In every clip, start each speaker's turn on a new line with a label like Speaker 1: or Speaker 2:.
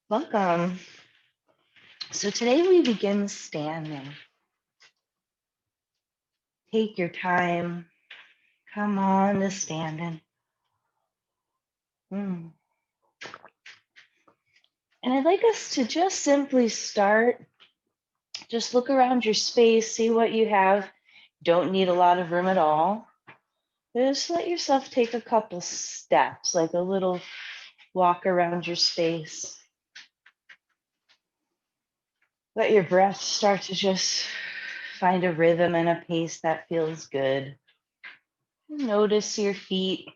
Speaker 1: Welcome. So today we begin standing. Take your time. Come on to standing. Mm. And I'd like us to just simply start. Just look around your space, see what you have. Don't need a lot of room at all. Just let yourself take a couple steps, like a little walk around your space. Let your breath start to just find a rhythm and a pace that feels good. Notice your feet.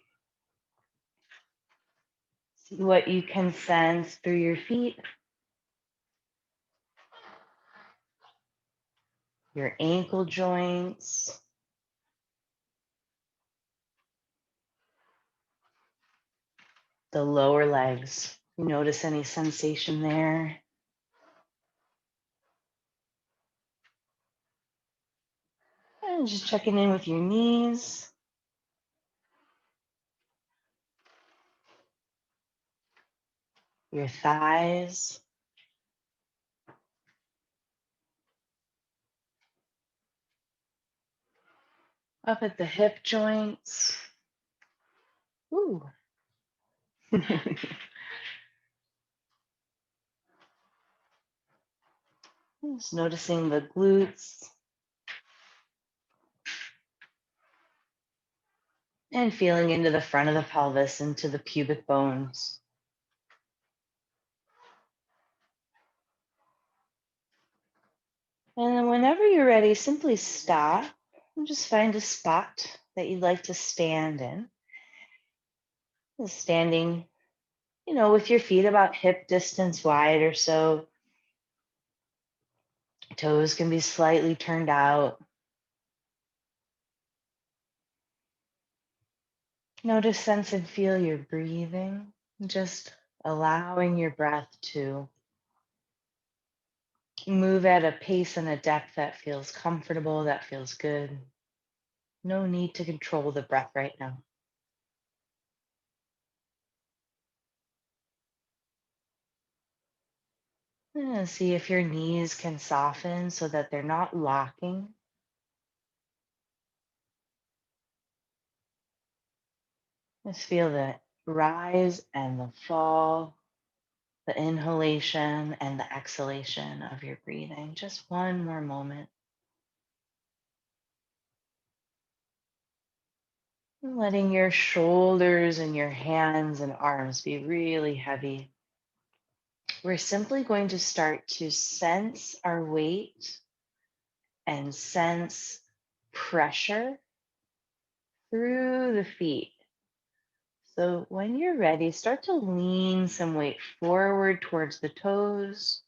Speaker 1: See what you can sense through your feet, your ankle joints, the lower legs. You notice any sensation there? And just checking in with your knees. Your thighs. Up at the hip joints. Ooh. Just noticing the glutes. And feeling into the front of the pelvis, into the pubic bones. And then whenever you're ready, simply stop and just find a spot that you'd like to stand in. Just standing, with your feet about hip distance wide or so. Toes can be slightly turned out. Notice, sense, and feel your breathing. Just allowing your breath to move at a pace and a depth that feels comfortable, that feels good. No need to control the breath right now. See if your knees can soften so that they're not locking. Just feel the rise and the fall, the inhalation and the exhalation of your breathing. Just one more moment. Letting your shoulders and your hands and arms be really heavy. We're simply going to start to sense our weight and sense pressure through the feet. So when you're ready, start to lean some weight forward towards the toes.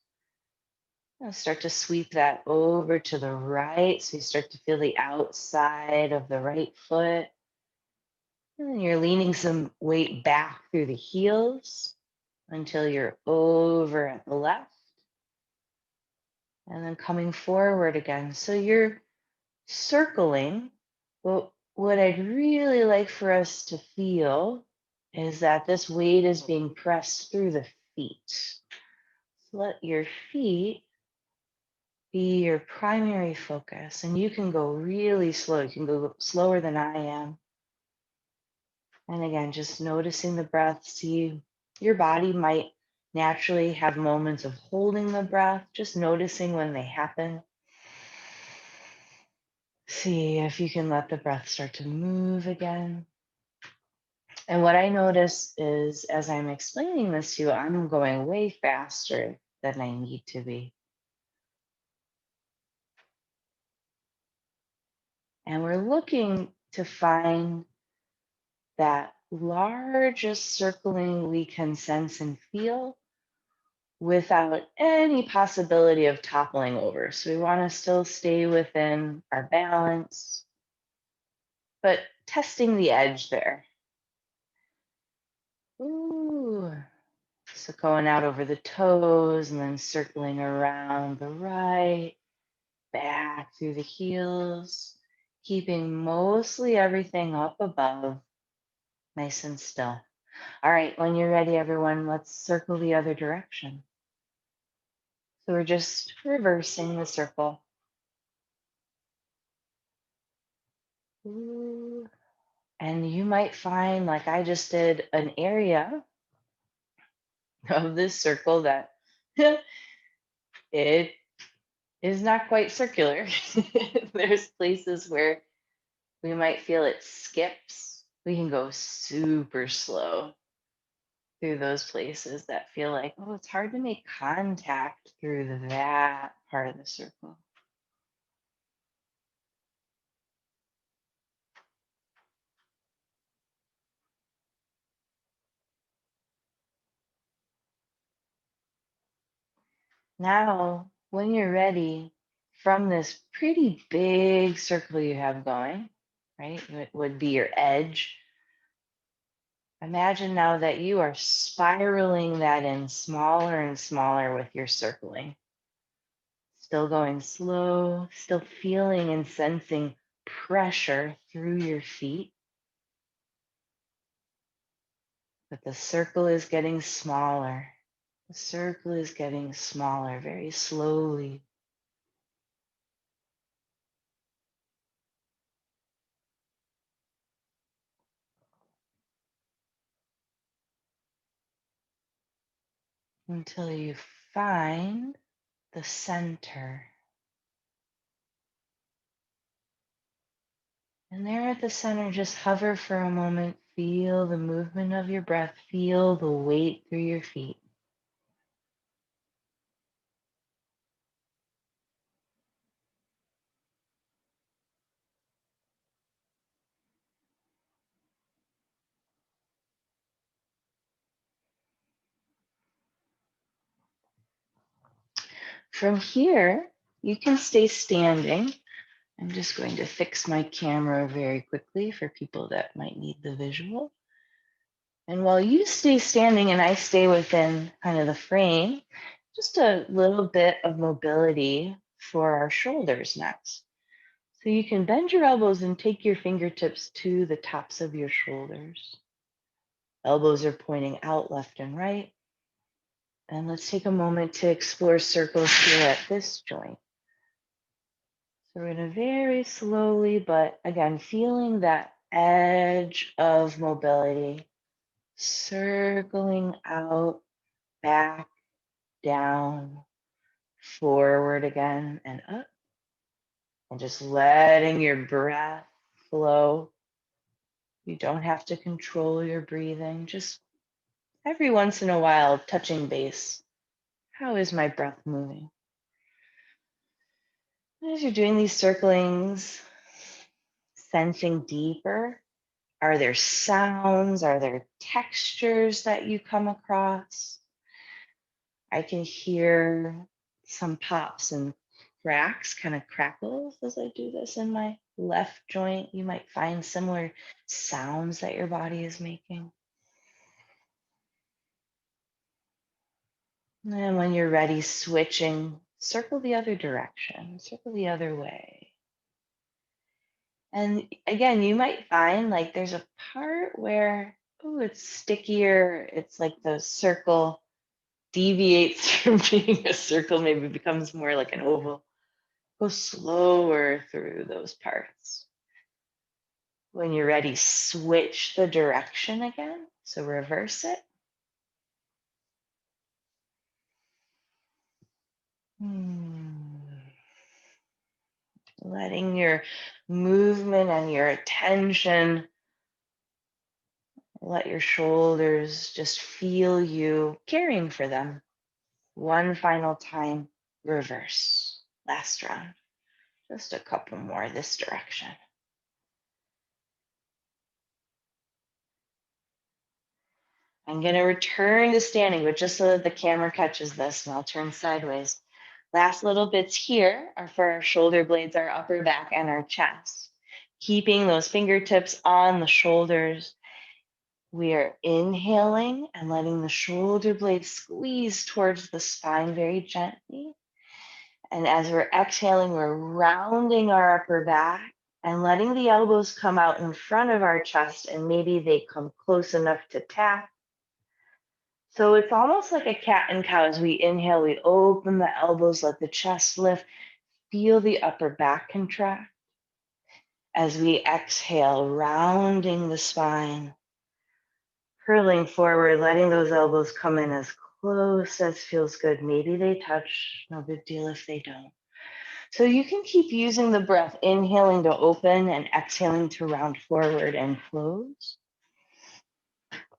Speaker 1: Now start to sweep that over to the right. So you start to feel the outside of the right foot. And then you're leaning some weight back through the heels until you're over at the left. And then coming forward again. So you're circling. But what I'd really like for us to feel is that this weight is being pressed through the feet. So let your feet be your primary focus. And you can go really slow. You can go slower than I am. And again, just noticing the breath. See, your body might naturally have moments of holding the breath, just noticing when they happen. See if you can let the breath start to move again. And what I notice is as I'm explaining this to you, I'm going way faster than I need to be. And we're looking to find that largest circling we can sense and feel without any possibility of toppling over. So we want to still stay within our balance, but testing the edge there. Ooh. So going out over the toes and then circling around the right, back through the heels, keeping mostly everything up above, nice and still. All right, when you're ready, everyone, let's circle the other direction. So we're just reversing the circle. Ooh. And you might find, like I just did, an area of this circle that it is not quite circular. There's places where we might feel it skips. We can go super slow through those places that feel like, oh, it's hard to make contact through that part of the circle. Now, when you're ready, from this pretty big circle you have going, right? It would be your edge. Imagine now that you are spiraling that in smaller and smaller with your circling. Still going slow, still feeling and sensing pressure through your feet. But the circle is getting smaller. The circle is getting smaller very slowly. Until you find the center. And there at the center, just hover for a moment. Feel the movement of your breath. Feel the weight through your feet. From here, you can stay standing. I'm just going to fix my camera very quickly for people that might need the visual. And while you stay standing and I stay within kind of the frame, just a little bit of mobility for our shoulders next. So you can bend your elbows and take your fingertips to the tops of your shoulders. Elbows are pointing out left and right. And let's take a moment to explore circles here at this joint. So we're going to very slowly, but again, feeling that edge of mobility, circling out, back, down, forward again, and up. And just letting your breath flow. You don't have to control your breathing, just every once in a while touching base. How is my breath moving? As you're doing these circlings, sensing deeper, are there sounds? Are there textures that you come across? I can hear some pops and cracks, kind of crackles as I do this in my left joint. You might find similar sounds that your body is making. And when you're ready, switching, circle the other direction, circle the other way. And again, you might find like there's a part where, oh, it's stickier. It's like the circle deviates from being a circle, maybe becomes more like an oval. Go slower through those parts. When you're ready, switch the direction again. So reverse it. Letting your movement and your attention, let your shoulders just feel you caring for them. One final time, reverse. Last round. Just a couple more this direction. I'm going to return to standing, but just so that the camera catches this, and I'll turn sideways. Last little bits here are for our shoulder blades, our upper back, and our chest. Keeping those fingertips on the shoulders. We are inhaling and letting the shoulder blades squeeze towards the spine very gently. And as we're exhaling, we're rounding our upper back and letting the elbows come out in front of our chest, and maybe they come close enough to tap. So it's almost like a cat and cow. As we inhale, we open the elbows, let the chest lift, feel the upper back contract. As we exhale, rounding the spine, curling forward, letting those elbows come in as close as feels good. Maybe they touch, no big deal if they don't. So you can keep using the breath, inhaling to open and exhaling to round forward and close.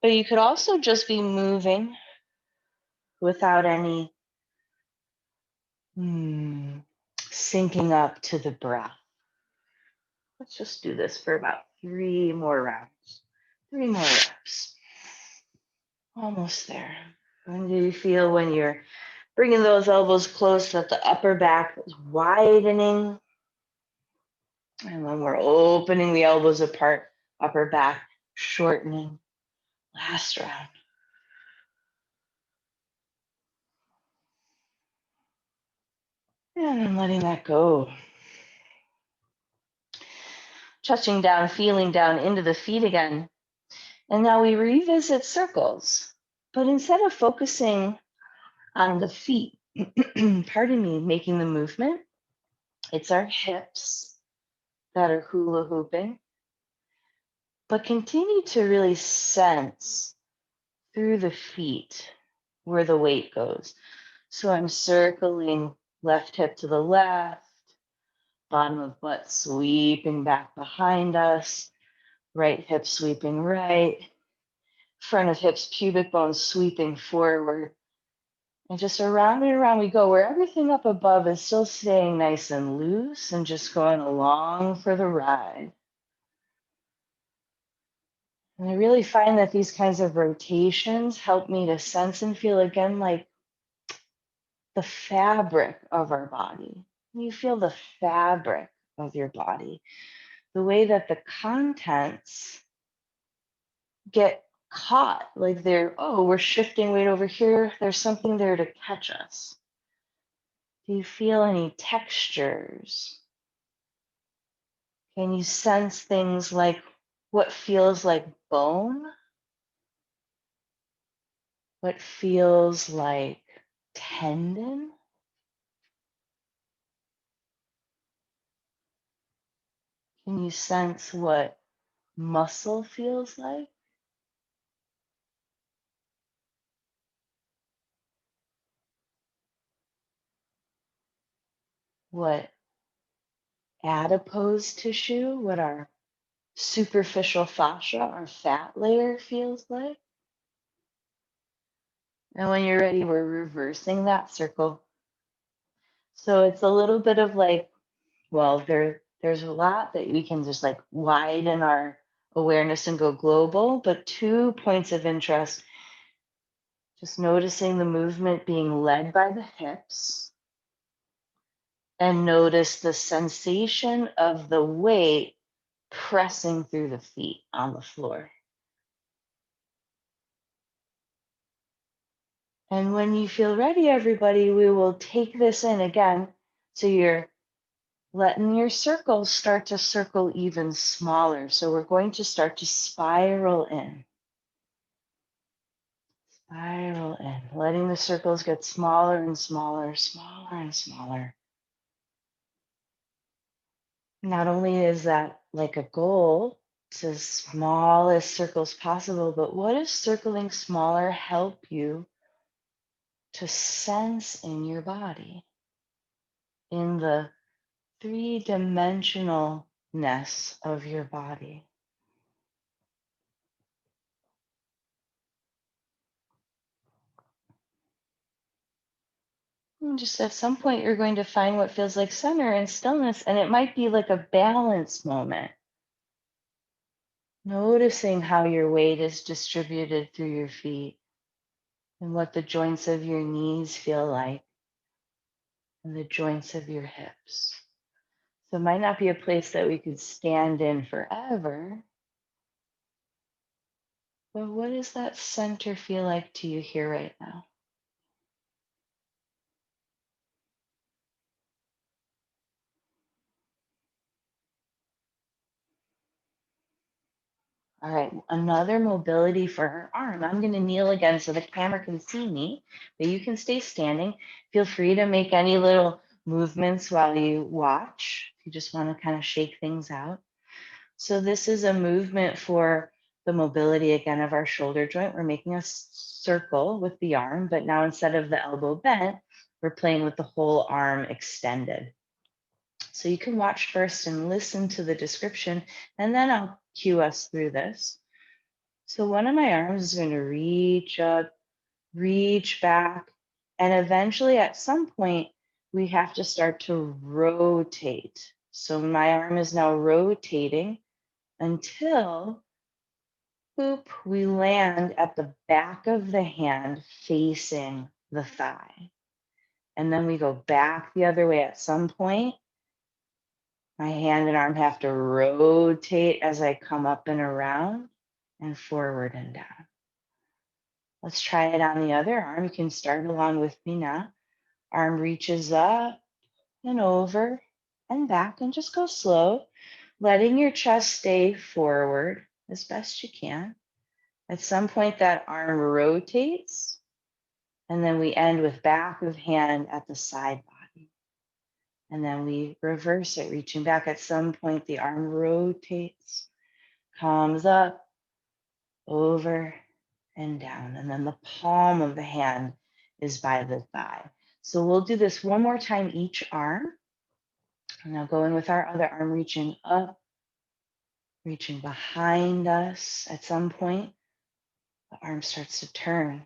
Speaker 1: But you could also just be moving without any syncing up to the breath. Let's just do this for about 3 more rounds, 3 more reps. Almost there. When do you feel when you're bringing those elbows close, that the upper back is widening? And when we're opening the elbows apart, upper back shortening. Last round. And then letting that go. Touching down, feeling down into the feet again. And now we revisit circles. But instead of focusing on the feet, pardon me, making the movement, it's our hips that are hula hooping. But continue to really sense through the feet where the weight goes. So I'm circling left hip to the left, bottom of butt sweeping back behind us, right hip sweeping right, front of hips, pubic bones sweeping forward. And just around and around we go, where everything up above is still staying nice and loose and just going along for the ride. And I really find that these kinds of rotations help me to sense and feel again like the fabric of our body. You feel the fabric of your body, the way that the contents get caught, like we're shifting weight over here. There's something there to catch us. Do you feel any textures? Can you sense things like what feels like bone? What feels like tendon? Can you sense what muscle feels like? What adipose tissue, what our superficial fascia, our fat layer feels like? And when you're ready, we're reversing that circle. So it's a little bit of like, well, there's a lot that we can just like widen our awareness and go global, but 2 points of interest, just noticing the movement being led by the hips, and notice the sensation of the weight pressing through the feet on the floor. And when you feel ready, everybody, we will take this in again. So you're letting your circles start to circle even smaller. So we're going to start to spiral in. Spiral in, letting the circles get smaller and smaller, smaller and smaller. Not only is that like a goal, it's as small as circles possible, but what does circling smaller help you to sense in your body, in the 3-dimensionalness of your body? And just at some point, you're going to find what feels like center and stillness, and it might be like a balance moment. Noticing how your weight is distributed through your feet and what the joints of your knees feel like and the joints of your hips. So it might not be a place that we could stand in forever, but what does that center feel like to you here right now? All right, another mobility for our arm. I'm going to kneel again so the camera can see me, but you can stay standing. Feel free to make any little movements while you watch. If you just want to kind of shake things out. So this is a movement for the mobility again of our shoulder joint. We're making a circle with the arm, but now instead of the elbow bent, we're playing with the whole arm extended. So you can watch first and listen to the description, and then I'll cue us through this. So one of my arms is going to reach up, reach back, and eventually at some point, we have to start to rotate. So my arm is now rotating until, boop, we land at the back of the hand facing the thigh. And then we go back the other way at some point. My hand and arm have to rotate as I come up and around and forward and down. Let's try it on the other arm. You can start along with me now. Arm reaches up and over and back, and just go slow, letting your chest stay forward as best you can. At some point, that arm rotates, and then we end with back of hand at the side body. And then we reverse it, reaching back. At some point, the arm rotates, comes up, over, and down. And then the palm of the hand is by the thigh. So we'll do this one more time each arm. And now going with our other arm, reaching up, reaching behind us. At some point, the arm starts to turn.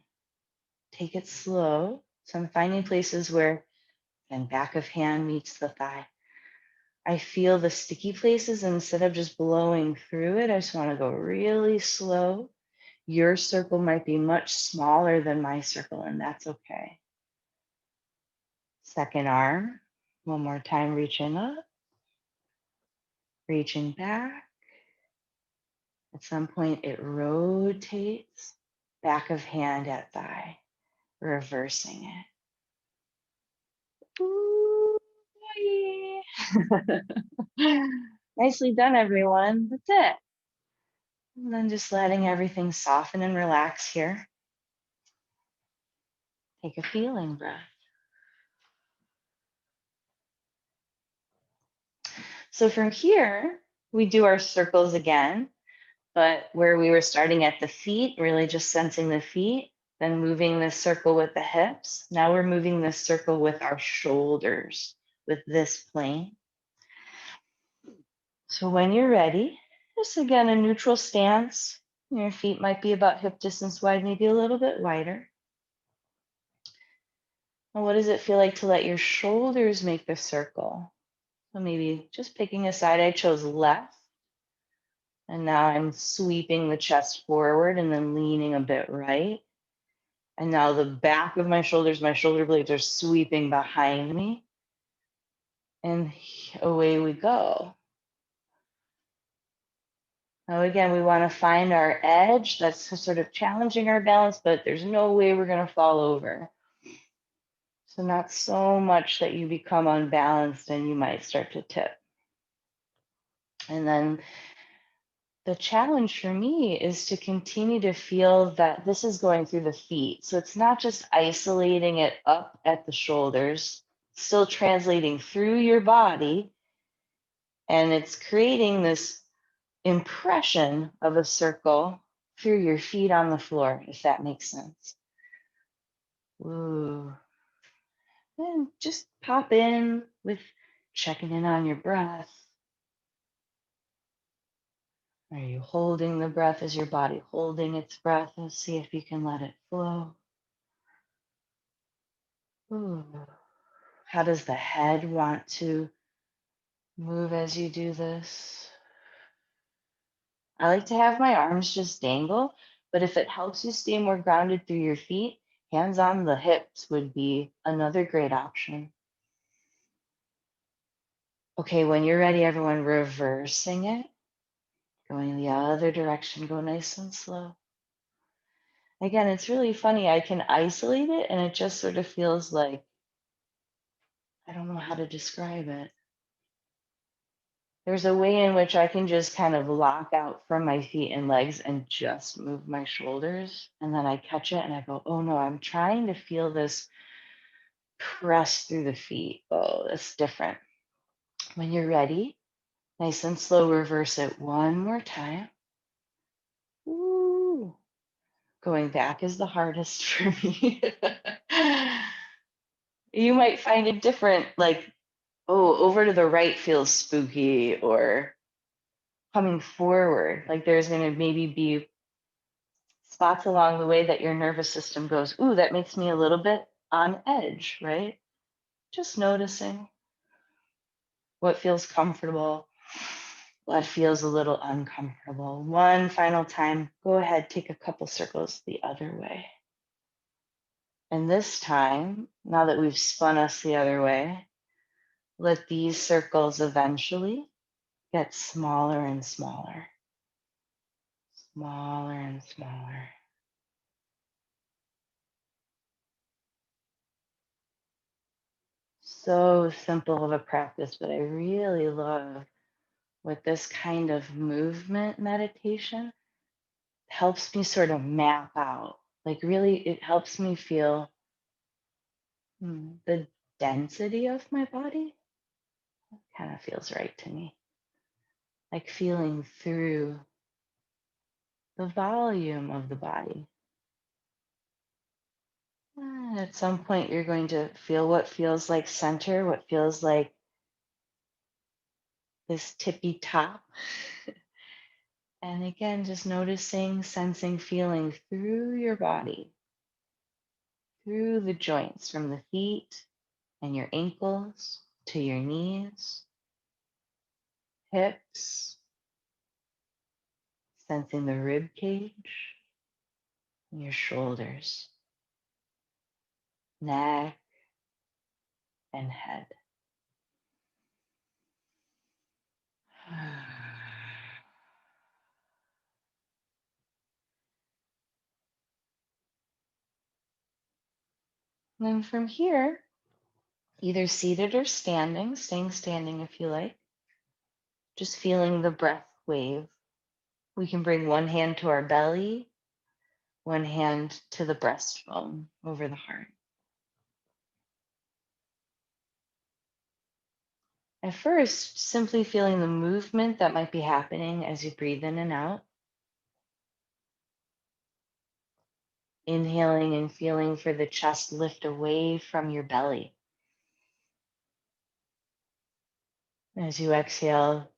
Speaker 1: Take it slow. So I'm finding places where then back of hand meets the thigh. I feel the sticky places, and instead of just blowing through it, I just want to go really slow. Your circle might be much smaller than my circle, and that's okay. Second arm, one more time, reaching up, reaching back. At some point, it rotates, back of hand at thigh, reversing it. Ooh, yeah. Nicely done, everyone. That's it. And then just letting everything soften and relax here. Take a feeling breath. So from here, we do our circles again, but where we were starting at the feet, really just sensing the feet, then moving this circle with the hips. Now we're moving this circle with our shoulders, with this plane. So when you're ready, just again, a neutral stance. Your feet might be about hip distance wide, maybe a little bit wider. And what does it feel like to let your shoulders make the circle? So maybe just picking a side, I chose left. And now I'm sweeping the chest forward and then leaning a bit right. And now the back of my shoulders, my shoulder blades are sweeping behind me. And away we go. Now again, we want to find our edge that's sort of challenging our balance, but there's no way we're going to fall over. So not so much that you become unbalanced and you might start to tip. And then the challenge for me is to continue to feel that this is going through the feet. So it's not just isolating it up at the shoulders, still translating through your body. And it's creating this impression of a circle through your feet on the floor, if that makes sense. Ooh. And just pop in with checking in on your breath. Are you holding the breath? Is your body holding its breath? And see if you can let it flow. Ooh. How does the head want to move as you do this? I like to have my arms just dangle, but if it helps you stay more grounded through your feet, hands on the hips would be another great option. Okay, when you're ready, everyone, reversing it, going the other direction, go nice and slow. Again, it's really funny. I can isolate it and it just sort of feels like, I don't know how to describe it. There's a way in which I can just kind of lock out from my feet and legs and just move my shoulders. And then I catch it and I go, oh no, I'm trying to feel this press through the feet. Oh, that's different. When you're ready, nice and slow, reverse it one more time. Ooh. Going back is the hardest for me. You might find it different, like, oh, over to the right feels spooky, or coming forward, like there's going to maybe be spots along the way that your nervous system goes, ooh, that makes me a little bit on edge, right? Just noticing what feels comfortable, what feels a little uncomfortable. One final time, go ahead, take a couple circles the other way. And this time, now that we've spun us the other way, let these circles eventually get smaller and smaller, smaller and smaller. So simple of a practice, but I really love with this kind of movement meditation helps me sort of map out. Like, really, it helps me feel the density of my body. Kind of feels right to me. Like feeling through the volume of the body. At some point, you're going to feel what feels like center, what feels like this tippy top. And again, just noticing, sensing, feeling through your body, through the joints from the feet and your ankles to your knees, hips, sensing the rib cage, and your shoulders, neck, and head. And then from here, either seated or standing, staying standing if you like, just feeling the breath wave. We can bring one hand to our belly, one hand to the breastbone over the heart. At first, simply feeling the movement that might be happening as you breathe in and out. Inhaling and feeling for the chest lift away from your belly. As you exhale,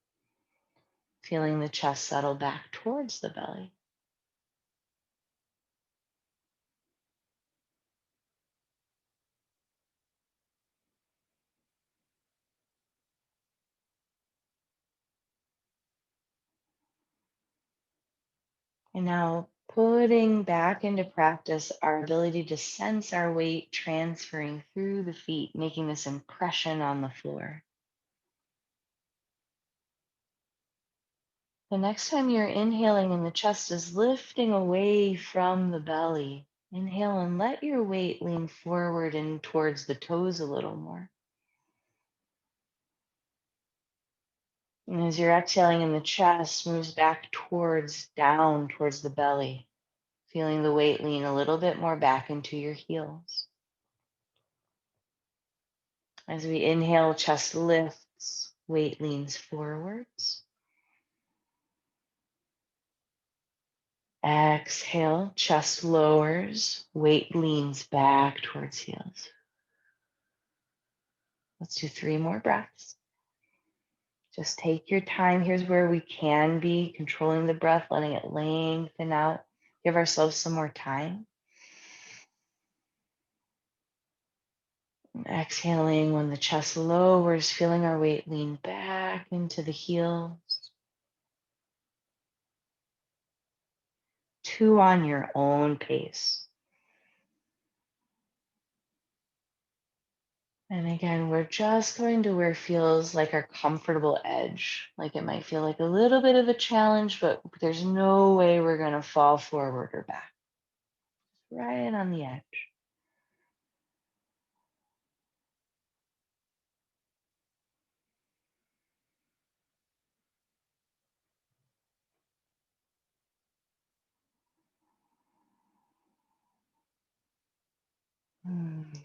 Speaker 1: feeling the chest settle back towards the belly. And now putting back into practice our ability to sense our weight transferring through the feet, making this impression on the floor. The next time you're inhaling and the chest is lifting away from the belly, inhale and let your weight lean forward and towards the toes a little more. And as you're exhaling and the chest moves back down towards the belly, feeling the weight lean a little bit more back into your heels. As we inhale, chest lifts, weight leans forwards. Exhale, chest lowers, weight leans back towards heels. Let's do 3 more breaths. Just take your time. Here's where we can be controlling the breath, letting it lengthen out. Give ourselves some more time. And exhaling when the chest lowers, feeling our weight lean back into the heels. 2 on your own pace. And again, we're just going to where feels like our comfortable edge. Like it might feel like a little bit of a challenge, but there's no way we're going to fall forward or back. Right on the edge.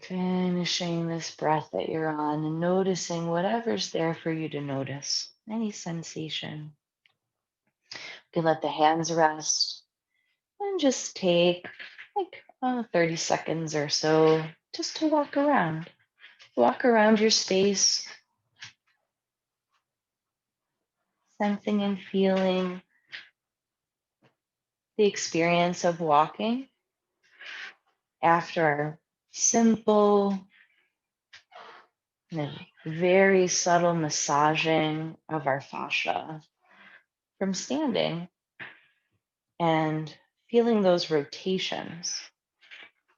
Speaker 1: Finishing this breath that you're on and noticing whatever's there for you to notice, any sensation. You can let the hands rest and just take like 30 seconds or so just to walk around. Walk around your space, sensing and feeling the experience of walking after our simple and very subtle massaging of our fascia from standing and feeling those rotations,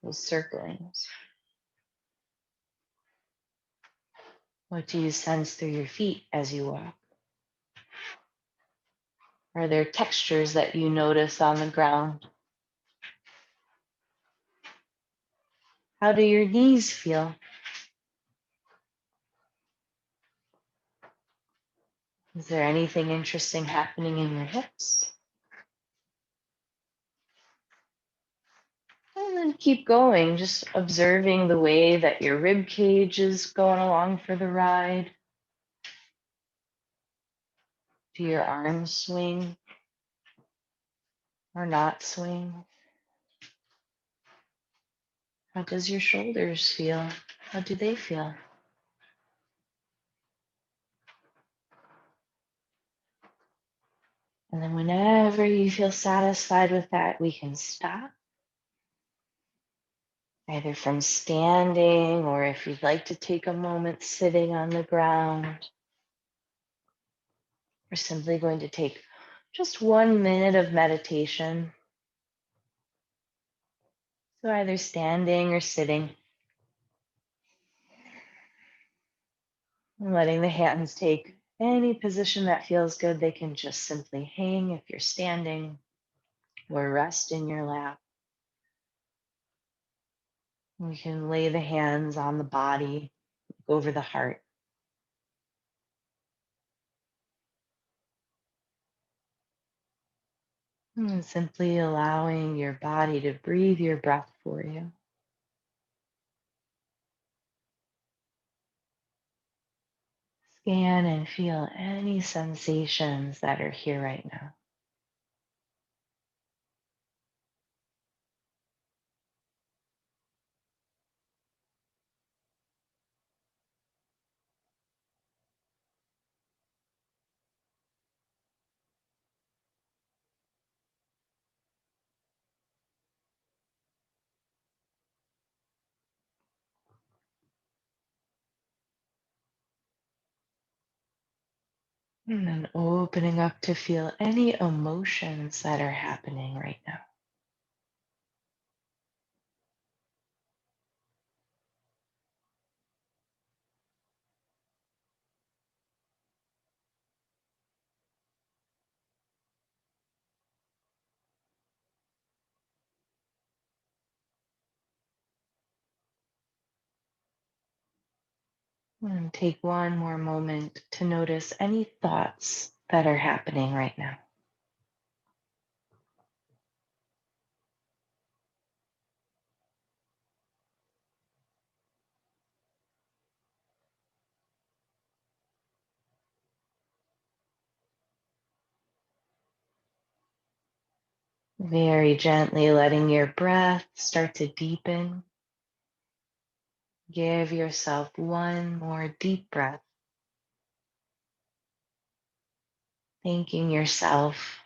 Speaker 1: those circlings. What do you sense through your feet as you walk? Are there textures that you notice on the ground? How do your knees feel? Is there anything interesting happening in your hips? And then keep going, just observing the way that your rib cage is going along for the ride. Do your arms swing or not swing? How does your shoulders feel? How do they feel? And then whenever you feel satisfied with that, we can stop, either from standing or if you'd like to take a moment sitting on the ground. We're simply going to take just 1 minute of meditation. So either standing or sitting, and letting the hands take any position that feels good. They can just simply hang if you're standing or rest in your lap. We can lay the hands on the body, over the heart. And simply allowing your body to breathe your breath for you. Scan and feel any sensations that are here right now. And then opening up to feel any emotions that are happening right now. And take one more moment to notice any thoughts that are happening right now. Very gently letting your breath start to deepen. Give yourself one more deep breath, thanking yourself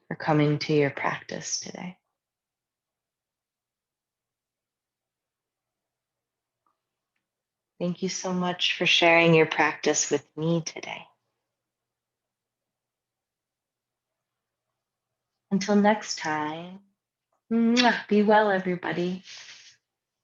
Speaker 1: for coming to your practice today. Thank you so much for sharing your practice with me today. Until next time, mwah, be well, everybody.